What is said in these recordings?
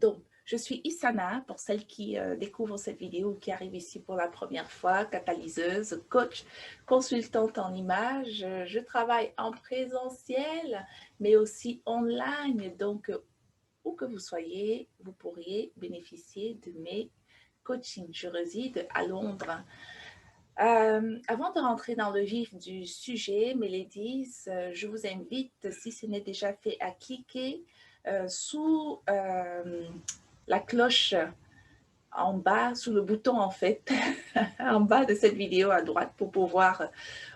Donc, je suis Issana, pour celles qui découvrent cette vidéo ou qui arrivent ici pour la première fois, catalyseuse, coach, consultante en images. Je travaille en présentiel, mais aussi online. Donc, où que vous soyez, vous pourriez bénéficier de mes coachings. Je réside à Londres. Avant de rentrer dans le vif du sujet, mes ladies, je vous invite, si ce n'est déjà fait, à cliquer sous la cloche en bas, sous le bouton en fait, en bas de cette vidéo à droite pour pouvoir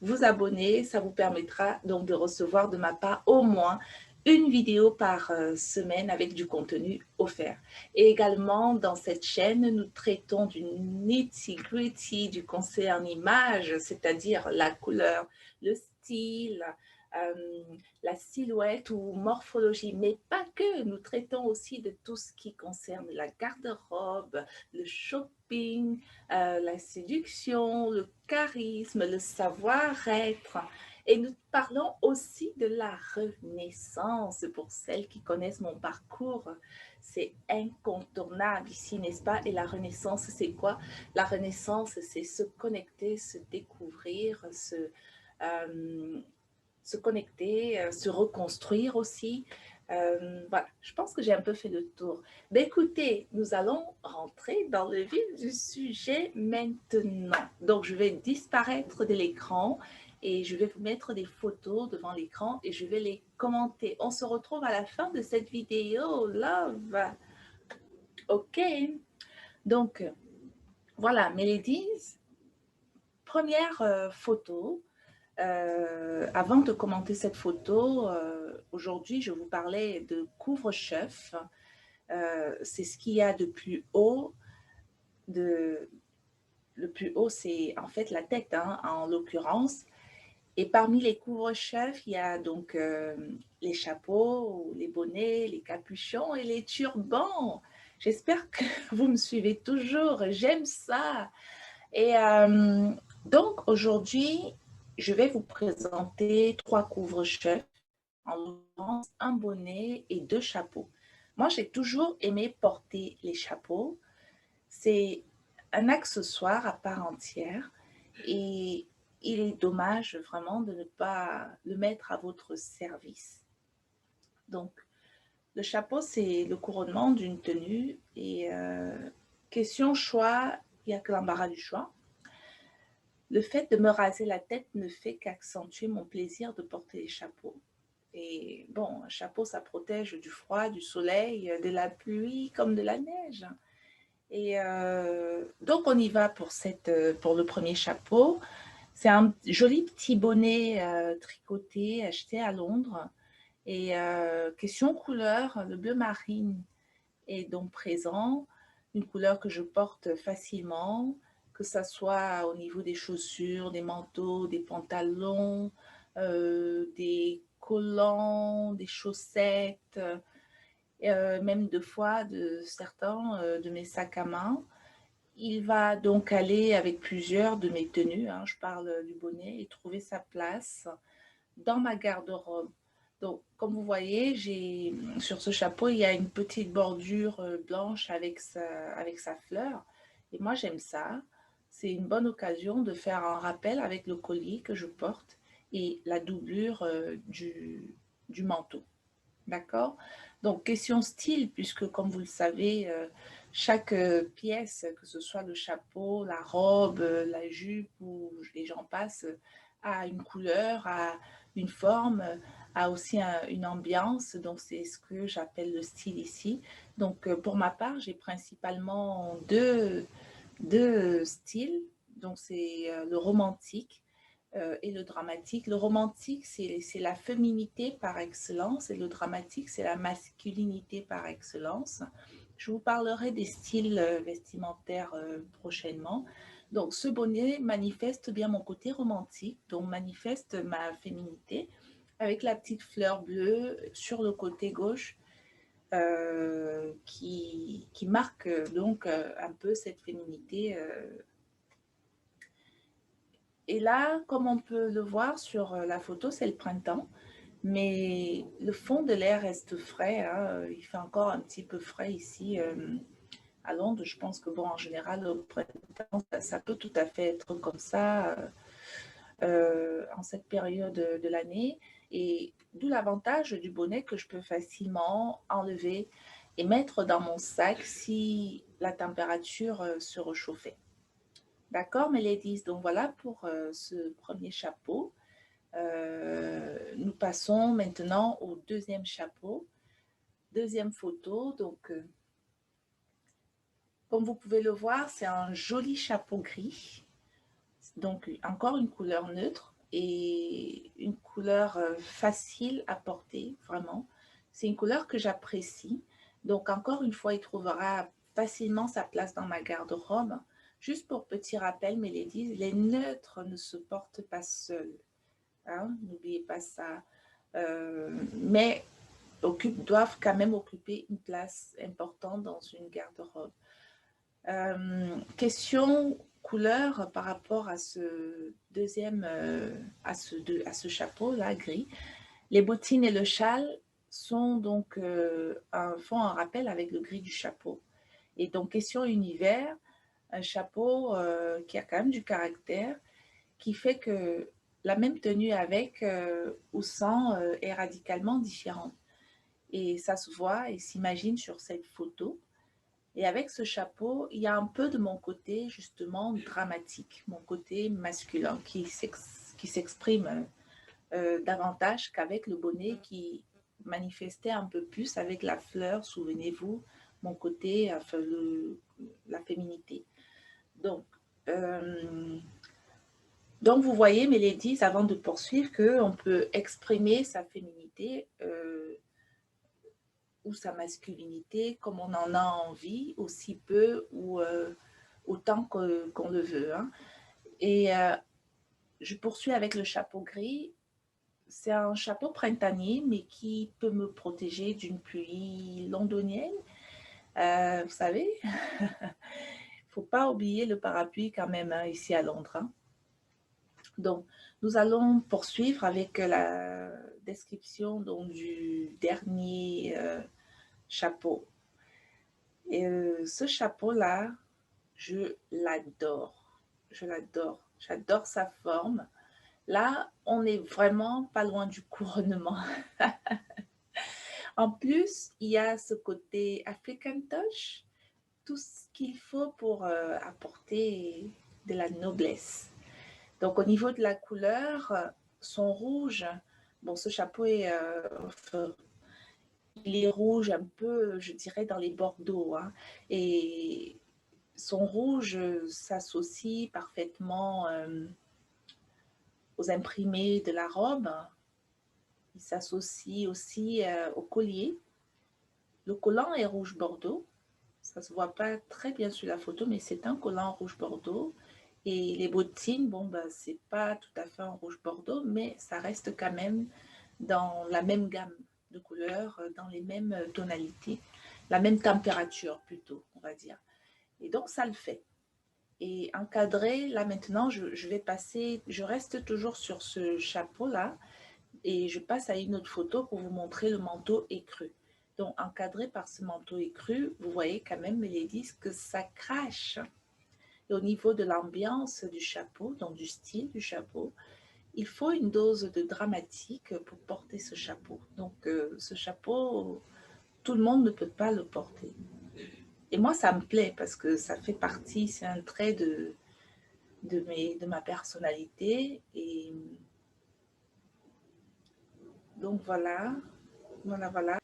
vous abonner. Ça vous permettra donc de recevoir de ma part au moins une vidéo par semaine avec du contenu offert. Et également, dans cette chaîne, nous traitons du nitty-gritty du conseil en images, c'est-à-dire la couleur, le style, euh, la silhouette ou morphologie, mais pas que. Nous traitons aussi de tout ce qui concerne la garde-robe, le shopping, la séduction, le charisme, le savoir-être. Et nous parlons aussi de la renaissance. Pour celles qui connaissent mon parcours, c'est incontournable ici, n'est-ce pas? Et la renaissance, c'est quoi? La renaissance, c'est se connecter, se découvrir, se connecter, se reconstruire aussi. Voilà, je pense que j'ai un peu fait le tour. Ben, écoutez, nous allons rentrer dans le vif du sujet maintenant. Donc, je vais disparaître de l'écran et je vais vous mettre des photos devant l'écran et je vais les commenter. On se retrouve à la fin de cette vidéo. Love! OK. Donc, voilà, mes ladies, première photo. Avant de commenter cette photo, aujourd'hui, je vous parlais de couvre-chef. C'est ce qu'il y a de plus haut. Le plus haut, c'est en fait la tête, hein, en l'occurrence. Et parmi les couvre-chefs, il y a donc les chapeaux, les bonnets, les capuchons et les turbans. J'espère que vous me suivez toujours. J'aime ça. Et donc, aujourd'hui, je vais vous présenter 3 couvre-chefs, en l'occurrence un bonnet et 2 chapeaux. Moi, j'ai toujours aimé porter les chapeaux. C'est un accessoire à part entière et il est dommage vraiment de ne pas le mettre à votre service. Donc, le chapeau, c'est le couronnement d'une tenue et question choix, il n'y a que l'embarras du choix. Le fait de me raser la tête ne fait qu'accentuer mon plaisir de porter les chapeaux. Et bon, un chapeau, ça protège du froid, du soleil, de la pluie comme de la neige. Et donc, on y va pour le premier chapeau. C'est un joli petit bonnet tricoté, acheté à Londres. Et question couleur, le bleu marine est donc présent, une couleur que je porte facilement, que ça soit au niveau des chaussures, des manteaux, des pantalons, des collants, des chaussettes, même deux fois de certains de mes sacs à main. Il va donc aller avec plusieurs de mes tenues, hein, je parle du bonnet, et trouver sa place dans ma garde-robe. Donc, comme vous voyez, sur ce chapeau, il y a une petite bordure blanche avec sa fleur. Et moi, j'aime ça. C'est une bonne occasion de faire un rappel avec le collier que je porte et la doublure du manteau. D'accord? Donc, question style, puisque comme vous le savez, chaque pièce, que ce soit le chapeau, la robe, la jupe ou les gens passent, a une couleur, a une forme, a aussi une ambiance. Donc, c'est ce que j'appelle le style ici. Donc, pour ma part, j'ai principalement deux styles. Donc, c'est le romantique et le dramatique. Le romantique, c'est la féminité par excellence et le dramatique, c'est la masculinité par excellence. Je vous parlerai des styles vestimentaires prochainement. Donc, ce bonnet manifeste bien mon côté romantique, donc manifeste ma féminité avec la petite fleur bleue sur le côté gauche qui marque donc un peu cette féminité. Et là, comme on peut le voir sur la photo, c'est le printemps. Mais le fond de l'air reste frais, hein. Il fait encore un petit peu frais ici à Londres. Je pense que, bon, en général, au printemps, ça peut tout à fait être comme ça en cette période de l'année. Et d'où l'avantage du bonnet que je peux facilement enlever et mettre dans mon sac si la température se réchauffait. D'accord, mes ladies? Donc voilà pour ce premier chapeau. Nous passons maintenant au deuxième chapeau. Deuxième photo. Donc, comme vous pouvez le voir, c'est un joli chapeau gris. Donc, encore une couleur neutre et une couleur facile à porter, vraiment. C'est une couleur que j'apprécie. Donc, encore une fois, il trouvera facilement sa place dans ma garde-robe. Juste pour petit rappel, mes ladies, les neutres ne se portent pas seuls. Hein? N'oubliez pas ça. Mais doivent quand même occuper une place importante dans une garde-robe. Question couleur par rapport à ce deuxième, à ce chapeau-là, gris. Les bottines et le châle sont donc, font un rappel avec le gris du chapeau. Et donc, question univers, un chapeau qui a quand même du caractère, qui fait que la même tenue avec ou sans est radicalement différente. Et ça se voit et s'imagine sur cette photo. Et avec ce chapeau, il y a un peu de mon côté justement dramatique, mon côté masculin qui s'exprime davantage qu'avec le bonnet qui manifestait un peu plus avec la fleur, souvenez-vous, mon côté, enfin, la féminité. Donc, euh, donc, vous voyez, mes ladies, avant de poursuivre, qu'on peut exprimer sa féminité ou sa masculinité comme on en a envie, aussi peu ou autant qu'on le veut. Hein. Et je poursuis avec le chapeau gris. C'est un chapeau printanier, mais qui peut me protéger d'une pluie londonienne. Vous savez, il ne faut pas oublier le parapluie quand même hein, ici à Londres. Hein. Donc, nous allons poursuivre avec la description donc, du dernier chapeau. Et ce chapeau-là, je l'adore. Je l'adore. J'adore sa forme. Là, on n'est vraiment pas loin du couronnement. En plus, il y a ce côté African touch, tout ce qu'il faut pour apporter de la noblesse. Donc, au niveau de la couleur, son rouge, bon, ce chapeau est, il est rouge un peu, je dirais, dans les bordeaux. Hein, et son rouge s'associe parfaitement aux imprimés de la robe. Il s'associe aussi au collier. Le collant est rouge bordeaux. Ça ne se voit pas très bien sur la photo, mais c'est un collant rouge bordeaux. Et les bottines, bon, ben, c'est pas tout à fait en rouge bordeaux, mais ça reste quand même dans la même gamme de couleurs, dans les mêmes tonalités, la même température plutôt, on va dire. Et donc, ça le fait. Et encadré, là maintenant, je vais passer, je reste toujours sur ce chapeau-là et je passe à une autre photo pour vous montrer le manteau écru. Donc, encadré par ce manteau écru, vous voyez quand même, mes ladies, que ça crache. Et au niveau de l'ambiance du chapeau, donc du style du chapeau, il faut une dose de dramatique pour porter ce chapeau. Donc, ce chapeau, tout le monde ne peut pas le porter. Et moi, ça me plaît parce que ça fait partie, c'est un trait de ma personnalité. Et donc, voilà, voilà, voilà.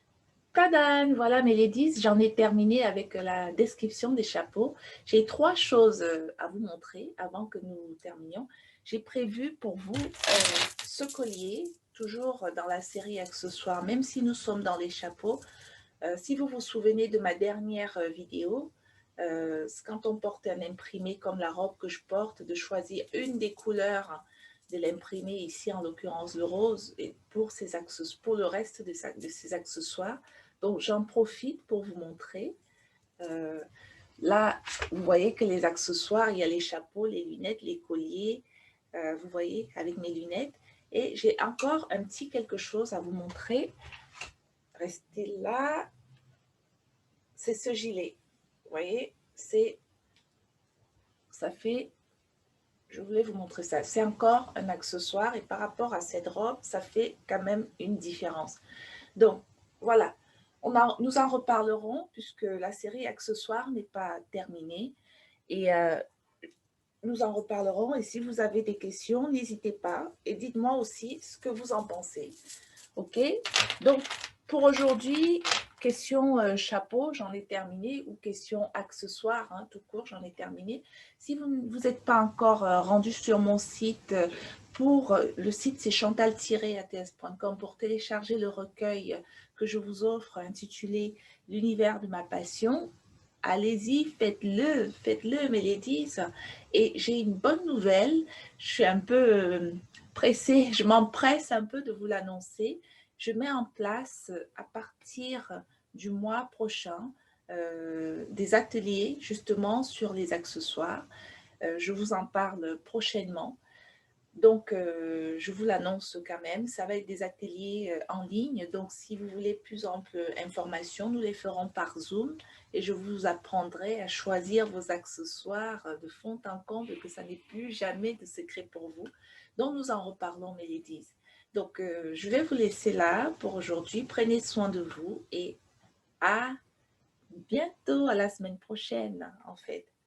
Tadam! Voilà mes ladies, j'en ai terminé avec la description des chapeaux. J'ai 3 choses à vous montrer avant que nous terminions. J'ai prévu pour vous ce collier, toujours dans la série accessoires, même si nous sommes dans les chapeaux. Si vous vous souvenez de ma dernière vidéo, quand on porte un imprimé comme la robe que je porte, de choisir une des couleurs de l'imprimé, ici en l'occurrence le rose, et pour le reste de ces accessoires. Donc j'en profite pour vous montrer. Là, vous voyez que les accessoires, il y a les chapeaux, les lunettes, les colliers, vous voyez, avec mes lunettes. Et j'ai encore un petit quelque chose à vous montrer. Restez là. C'est ce gilet. Vous voyez, ça fait, je voulais vous montrer ça. C'est encore un accessoire et par rapport à cette robe, ça fait quand même une différence. Donc, voilà. Nous en reparlerons puisque la série accessoires n'est pas terminée. Et nous en reparlerons. Et si vous avez des questions, n'hésitez pas. Et dites-moi aussi ce que vous en pensez. OK? Donc, pour aujourd'hui, question chapeau, j'en ai terminé, ou question accessoire, hein, tout court, j'en ai terminé. Si vous n'êtes pas encore rendu sur mon site, le site c'est chantal-ats.com pour télécharger le recueil que je vous offre intitulé L'univers de ma passion. Allez-y, faites-le, mes ladies. Et j'ai une bonne nouvelle, je suis un peu pressée, je m'empresse un peu de vous l'annoncer. Je mets en place à partir du mois prochain des ateliers justement sur les accessoires. Je vous en parle prochainement. Donc, je vous l'annonce quand même, ça va être des ateliers en ligne. Donc, si vous voulez plus ample information, nous les ferons par Zoom et je vous apprendrai à choisir vos accessoires de fond en comble, que ça n'est plus jamais de secret pour vous. Donc, nous en reparlons, mes ladies. Donc, je vais vous laisser là pour aujourd'hui. Prenez soin de vous et à bientôt, à la semaine prochaine, en fait.